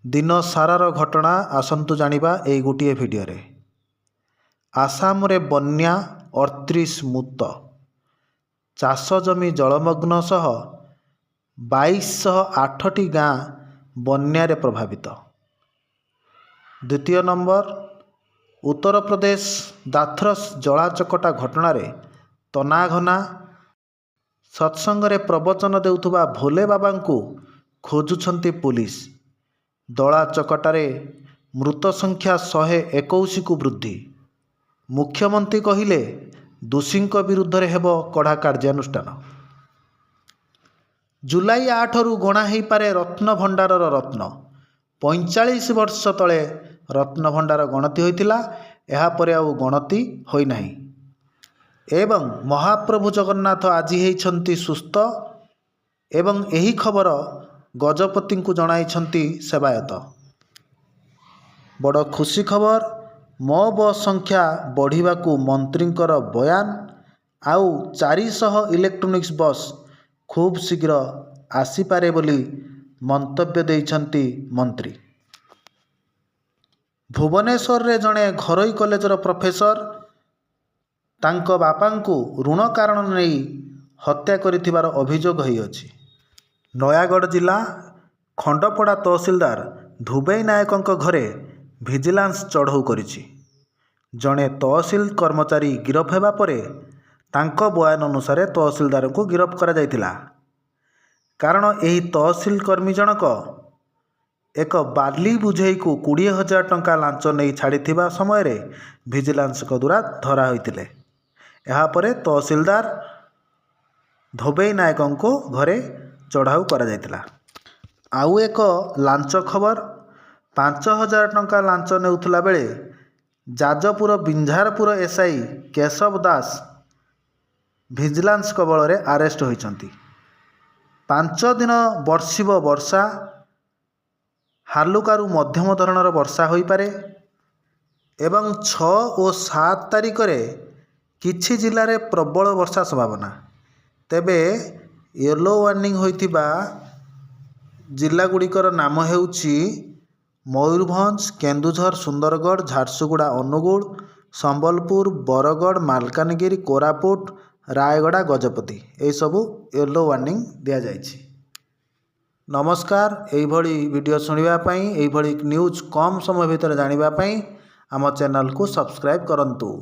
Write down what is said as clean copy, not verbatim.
दिन सारार घटना आसंतु जानिबा एई गोटिए भिडियो रे। आसाम रे बन्या 38 मृत, चाष जमी जलमग्न सह 2208टी गाँ बन्या रे प्रभावित। द्वितीय नंबर, उत्तर प्रदेश दाथरस जलाचकटा घटना रे तनाघना सत्संग रे प्रवचन देउथुबा भोले बाबा को खोजुछंती पुलिस। दला चकटारे मृत संख्या 121 को वृद्धि। मुख्यमंत्री कहिले दोषी विरुद्ध रे हेब कड़ा कार्यानुष्ठान। जुलाई 8 रु गणा हो पारे रत्न भंडारर रत्न। 45 वर्ष तले रत्न भंडार गणति होइतिला, एहा परे आउ गणति होई नाही। एवं महाप्रभु जगन्नाथ आजी हेइछंती सुस्थ एवं एही खबर गजपति को जणाइछंती सेवायत। बड़ खुशी खबर, मो बस संख्या बढ़िबाकू मंत्रींकर बयान। आउ 400 इलेक्ट्रोनिक्स बस खूब शीघ्र आसीपारे बोली मंतव्य देइछंती मंत्री। भुवनेश्वर रे जणे घरोई कॉलेजर प्रोफेसर तांको बापांकू ऋण कारण नहीं हत्या करिथिबार अभियोग होइअछि। नयागढ़ जिला खंडपड़ा तहसीलदार धुबई नायकों घरे विजिलेंस चढ़ऊ करिछि। जड़े तहसील कर्मचारी गिरफ हेबा परे तांको बयान अनुसार तहसीलदार को गिरफ करा जायतिला। कारण एही तहसील कर्मी जनक एक बाली बुझे को 20,000 टंका लांच नहीं छाड़ी समय रे विजिलेंस द्वारा धरा होइतिले। एहा परे तहसीलदार धोबई नायकों को घरे चढ़ाऊ करा जायतिला। आउ एक लांच खबर, 5,000 टंका लांच नेउथुला बेले जाजपुर बिंझारपुर एसआई केशव दास विजिलेंस कबल रे अरेस्ट होइछंती। 5 दिन बर्षिब वर्षा, हालुकारु मध्यम धरणर वर्षा होई पारे एवं 6 और 7 तारिख रे किछि जिल्ला रे प्रबल वर्षा संभावना। तेबे येलो वार्निंग होइथिबा जिला गुड़िकर नाम हेउछि मयूरभंज, केन्दुझर, सुंदरगढ़, झारसुगुड़ा, अनुगुल, संबलपुर, बरगढ़, मालकानगिरी, कोरापुट, रायगड़ा, गजपति। ए सबु येलो वार्निंग दिया जाइछि। नमस्कार, एई भली वीडियो सुनिबा पई, एई भली न्यूज़ कम समय भितर जानिबा पई आम चैनल को सब्सक्राइब करंतु।